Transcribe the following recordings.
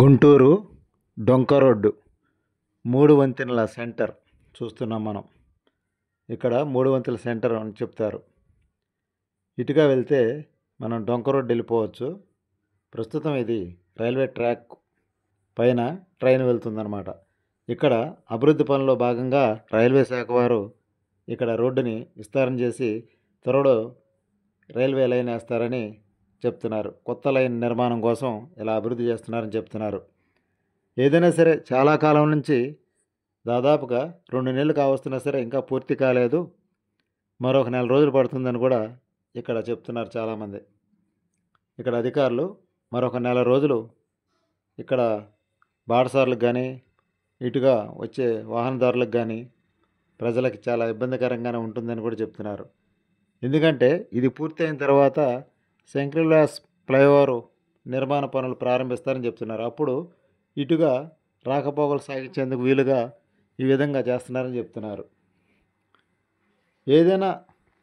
గుంటూరు డొంక road 3 వంతెనల centre చూస్తున్నాం మనం. ఇక్కడ 3 వంతెనల సెంటర్ అని చెప్తారు. ఇటుగా వెళ్తే మనం డొంక రోడ్డు వెళ్ళిపోవచ్చు. ప్రస్తుతం ఇది రైల్వే ట్రాక్ పైన ట్రైన్ వెళ్తుందన్నమాట. ఇక్కడ అభివృద్ధి పనుల్లో భాగంగా రైల్వే శాఖ వారు ఇక్కడ రోడ్డుని విస్తరణ చేసి త్వరలో రైల్వే లైన్ వేస్తారని చెప్తున్నారు. కొత్త లైన్ నిర్మాణం కోసం ఇలా అభివృద్ధి చేస్తున్నారని చెప్తున్నారు. ఏదైనా సరే చాలా కాలం నుంచి దాదాపుగా 2 నెలలు కావస్తున్నా సరే ఇంకా పూర్తి కాలేదు, మరొక నెల రోజులు పడుతుందని కూడా ఇక్కడ చెప్తున్నారు చాలామంది. ఇక్కడ అధికారులు మరొక నెల రోజులు ఇక్కడ బాటసారులకు కానీ ఇటుగా వచ్చే వాహనదారులకు కానీ ప్రజలకి చాలా ఇబ్బందికరంగానే ఉంటుందని కూడా చెప్తున్నారు. ఎందుకంటే ఇది పూర్తయిన తర్వాత శంకరవిలాస్ ఫ్లైఓవర్ నిర్మాణ పనులు ప్రారంభిస్తారని చెప్తున్నారు. అప్పుడు ఇటుగా రాకపోకలు సాగించేందుకు వీలుగా ఈ విధంగా చేస్తున్నారని చెప్తున్నారు. ఏదైనా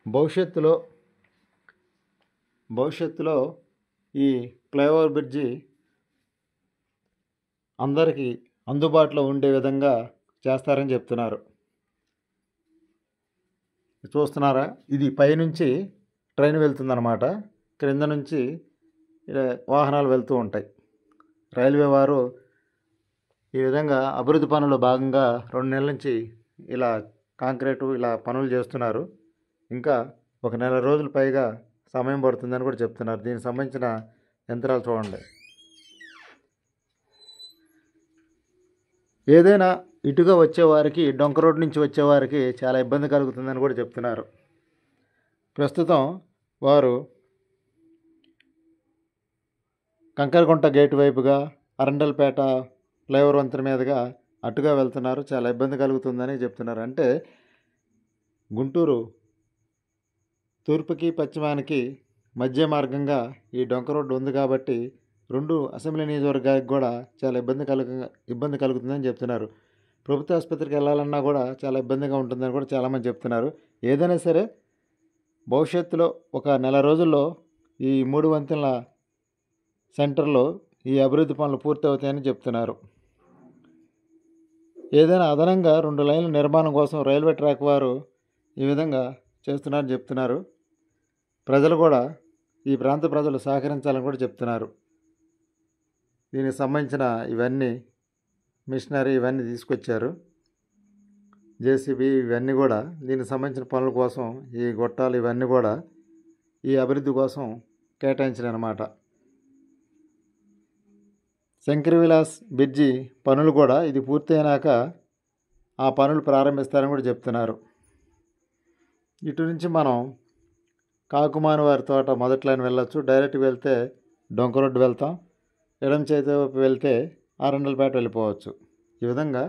భవిష్యత్తులో ఈ ఫ్లైఓవర్ బ్రిడ్జి అందరికీ అందుబాటులో ఉండే విధంగా చేస్తారని చెప్తున్నారు. చూస్తున్నారా, ఇది పైనుంచి ట్రైన్ వెళ్తుందన్నమాట. క్రింద నుంచి వాహనాలు వెళ్తూ ఉంటాయి. రైల్వే వారు ఈ విధంగా అభివృద్ధి పనుల్లో భాగంగా 2 నెలల నుంచి ఇలా కాంక్రీటు ఇలా పనులు చేస్తున్నారు. ఇంకా ఒక నెల రోజులు పైగా సమయం పడుతుందని కూడా చెప్తున్నారు. దీనికి సంబంధించిన యంత్రాలు చూడండి. ఏదైనా ఇటుగా వచ్చేవారికి, డొంక రోడ్ నుంచి వచ్చేవారికి చాలా ఇబ్బంది కలుగుతుందని కూడా చెప్తున్నారు. ప్రస్తుతం వారు కంకరగుంట గేటు వైపుగా అరండల్పేట ఫ్లైఓవర్ వంతెన మీదుగా అటుగా వెళ్తున్నారు. చాలా ఇబ్బంది కలుగుతుందని చెప్తున్నారు. అంటే గుంటూరు తూర్పుకి పశ్చిమానికి మధ్య మార్గంగా ఈ డొంక రోడ్డు ఉంది కాబట్టి 2 అసెంబ్లీ నియోజకవర్గానికి కూడా చాలా ఇబ్బంది కలుగుతుందని చెప్తున్నారు. ప్రభుత్వ ఆసుపత్రికి వెళ్ళాలన్నా కూడా చాలా ఇబ్బందిగా ఉంటుందని కూడా చాలామంది చెప్తున్నారు. ఏదైనా సరే భవిష్యత్తులో ఒక నెల రోజుల్లో ఈ 3 వంతెనల సెంటర్లో ఈ అభివృద్ధి పనులు పూర్తవుతాయని చెప్తున్నారు. ఏదైనా అదనంగా 2 లైన్ల నిర్మాణం కోసం రైల్వే ట్రాక్ వారు ఈ విధంగా చేస్తున్నారని చెప్తున్నారు. ప్రజలు కూడా, ఈ ప్రాంత ప్రజలు సహకరించాలని కూడా చెప్తున్నారు. దీనికి సంబంధించిన ఇవన్నీ మిషనరీ ఇవన్నీ తీసుకొచ్చారు, జేసీబీ ఇవన్నీ కూడా దీనికి సంబంధించిన పనుల కోసం ఈ గొట్టాలు ఇవన్నీ కూడా ఈ అభివృద్ధి కోసం కేటాయించారన్నమాట. శంకరవిలాస్ బ్రిడ్జి పనులు కూడా ఇది పూర్తయినాక ఆ పనులు ప్రారంభిస్తారని కూడా చెప్తున్నారు. ఇటు నుంచి మనం కాకుమాని వారి తోట మొదటి లైన్ వెళ్ళొచ్చు. డైరెక్ట్ వెళ్తే డొంక రోడ్డు వెళ్తాం. ఎడమ చేతి వైపు వెళ్తే అరండల్పేట వెళ్ళిపోవచ్చు. ఈ విధంగా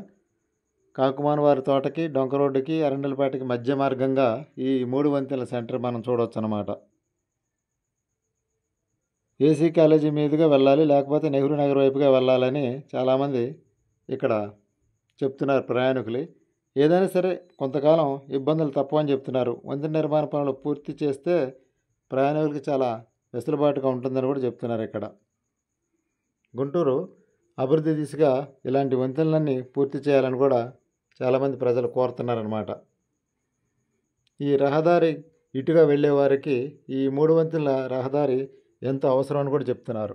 కాకుమాని వారి తోటకి, డొంక రోడ్డుకి, అరండల్పేటకి మధ్య మార్గంగా ఈ 3 వంతెనల సెంటర్ మనం చూడవచ్చు అన్నమాట. ఏసీ కాలేజీ మీదుగా వెళ్ళాలి, లేకపోతే నెహ్రూ నగర్ వైపుగా వెళ్ళాలని చాలామంది ఇక్కడ చెప్తున్నారు ప్రయాణికులు. ఏదైనా సరే కొంతకాలం ఇబ్బందులు తప్పవని చెప్తున్నారు. వంతెన నిర్మాణ పనులు పూర్తి చేస్తే ప్రయాణికులకి చాలా వెసులుబాటుగా ఉంటుందని కూడా చెప్తున్నారు. ఇక్కడ గుంటూరు అభివృద్ధి దిశగా ఇలాంటి వంతెనలన్నీ పూర్తి చేయాలని కూడా చాలామంది ప్రజలు కోరుతున్నారన్నమాట. ఈ రహదారి ఇటుగా వెళ్ళే వారికి ఈ 3 వంతెనల రహదారి ఎంతో అవసరం అని కూడా చెప్తున్నారు.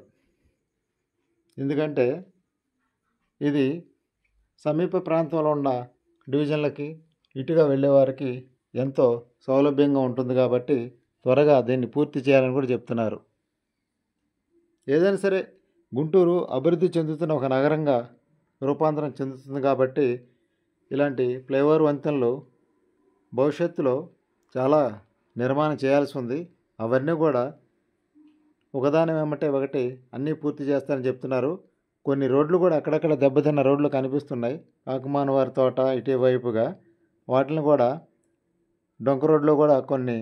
ఎందుకంటే ఇది సమీప ప్రాంతంలో ఉన్న డివిజన్లకి ఇటుగా వెళ్ళేవారికి ఎంతో సౌలభ్యంగా ఉంటుంది కాబట్టి త్వరగా దీన్ని పూర్తి చేయాలని కూడా చెప్తున్నారు. ఏదైనా సరే గుంటూరు అభివృద్ధి చెందుతున్న ఒక నగరంగా రూపాంతరం చెందుతుంది కాబట్టి ఇలాంటి ఫ్లైఓవర్ వంతెనలు భవిష్యత్తులో చాలా నిర్మాణం చేయాల్సి ఉంది. అవన్నీ కూడా ఒకదాని వెంబటే ఒకటి అన్నీ పూర్తి చేస్తారని చెప్తున్నారు. కొన్ని రోడ్లు కూడా అక్కడక్కడ దెబ్బతిన్న రోడ్లు కనిపిస్తున్నాయి. కాకుమాని వారి తోట ఇటువైపుగా వాటిని కూడా డొంక రోడ్లో కూడా కొన్ని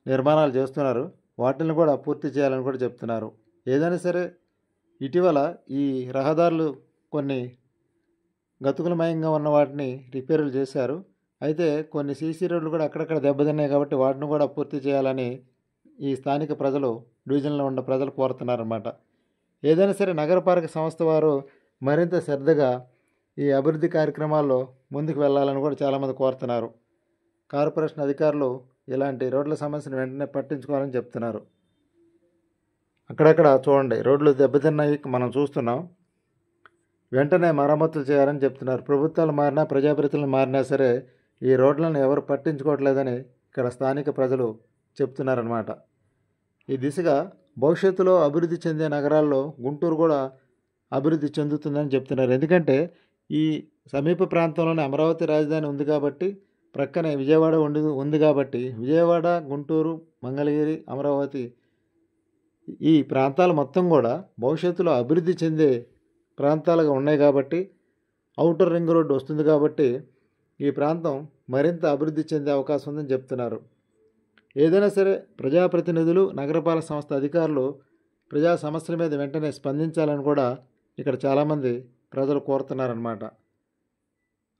నిర్మాణాలు చేస్తున్నారు. వాటిని కూడా పూర్తి చేయాలని కూడా చెప్తున్నారు. ఏదైనా సరే ఇటీవల ఈ రహదారులు కొన్ని గతుకులమయంగా ఉన్న వాటిని రిపేర్లు చేశారు. అయితే కొన్ని సీసీ రోడ్లు కూడా అక్కడక్కడ దెబ్బతిన్నాయి కాబట్టి వాటిని కూడా పూర్తి చేయాలని ఈ స్థానిక ప్రజలు, డివిజన్లో ఉన్న ప్రజలు కోరుతున్నారన్నమాట. ఏదైనా సరే నగరపాలక సంస్థ వారు మరింత శ్రద్ధగా ఈ అభివృద్ధి కార్యక్రమాల్లో ముందుకు వెళ్ళాలని కూడా చాలామంది కోరుతున్నారు. కార్పొరేషన్ అధికారులు ఇలాంటి రోడ్ల సమస్యను వెంటనే పట్టించుకోవాలని చెప్తున్నారు. అక్కడక్కడ చూడండి రోడ్లు దెబ్బతిన్నాయి మనం చూస్తున్నాం. వెంటనే మరమ్మతులు చేయాలని చెప్తున్నారు. ప్రభుత్వాలు మారినా ప్రజాప్రతినిధులు మారినా సరే ఈ రోడ్లను ఎవరు పట్టించుకోవట్లేదని ఇక్కడ స్థానిక ప్రజలు చెప్తున్నారన్నమాట. ఈ దిశగా భవిష్యత్తులో అభివృద్ధి చెందే నగరాల్లో గుంటూరు కూడా అభివృద్ధి చెందుతుందని చెప్తున్నారు. ఎందుకంటే ఈ సమీప ప్రాంతంలోనే అమరావతి రాజధాని ఉంది కాబట్టి, ప్రక్కనే విజయవాడ ఉంది కాబట్టి విజయవాడ, గుంటూరు, మంగళగిరి, అమరావతి ఈ ప్రాంతాలు మొత్తం కూడా భవిష్యత్తులో అభివృద్ధి చెందే ప్రాంతాలుగా ఉన్నాయి కాబట్టి, ఔటర్ రింగ్ రోడ్డు వస్తుంది కాబట్టి ఈ ప్రాంతం మరింత అభివృద్ధి చెందే అవకాశం ఉందని చెప్తున్నారు. ఏదైనా సరే ప్రజాప్రతినిధులు, నగరపాలక సంస్థ అధికారులు ప్రజా సమస్యల మీద వెంటనే స్పందించాలని కూడా ఇక్కడ చాలామంది ప్రజలు కోరుతున్నారన్నమాట.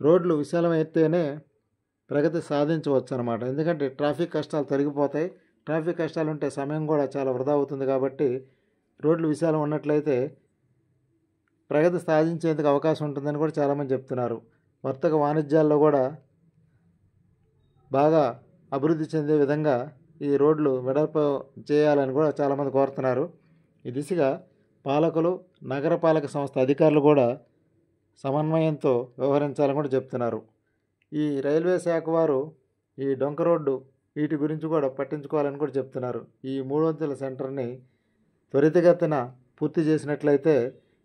రోడ్లు విశాలమైతేనే ప్రగతి సాధించవచ్చు అన్నమాట. ఎందుకంటే ట్రాఫిక్ కష్టాలు తొలగిపోతాయి. ట్రాఫిక్ కష్టాలు ఉంటే సమయం కూడా చాలా వృధా అవుతుంది కాబట్టి రోడ్లు విశాలం ఉన్నట్లయితే ప్రగతి సాధించేందుకు అవకాశం ఉంటుందని కూడా చాలామంది చెప్తున్నారు. వర్తక వాణిజ్యాల్లో కూడా బాగా అభివృద్ధి చెందే విధంగా ఈ రోడ్లు వెడల్పు చేయాలని కూడా చాలామంది కోరుతున్నారు. ఈ దిశగా పాలకులు, నగరపాలక సంస్థ అధికారులు కూడా సమన్వయంతో వ్యవహరించాలని కూడా చెప్తున్నారు. ఈ రైల్వే శాఖ వారు ఈ డొంక రోడ్డు వీటి గురించి కూడా పట్టించుకోవాలని కూడా చెప్తున్నారు. ఈ 3 వంతుల సెంటర్ని త్వరితగతిన పూర్తి చేసినట్లయితే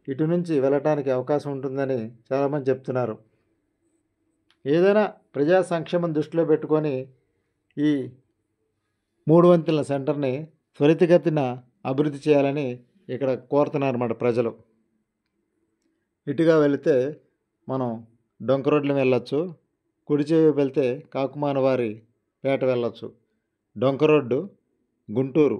ఇటు నుంచి వెళ్ళటానికి అవకాశం ఉంటుందని చాలామంది చెప్తున్నారు. ఏదైనా ప్రజా సంక్షేమం దృష్టిలో పెట్టుకొని ఈ 3 వంతుల సెంటర్ని త్వరితగతిన అభివృద్ధి చేయాలని ఇక్కడ కోరుతున్నారు అన్నమాట ప్రజలు. ఇటుగా వెళితే మనం డొంక రోడ్లు వెళ్ళొచ్చు, కుడి చెవి వెళ్తే కాకుమానవారి పేట వెళ్ళొచ్చు. డొంక రోడ్డు గుంటూరు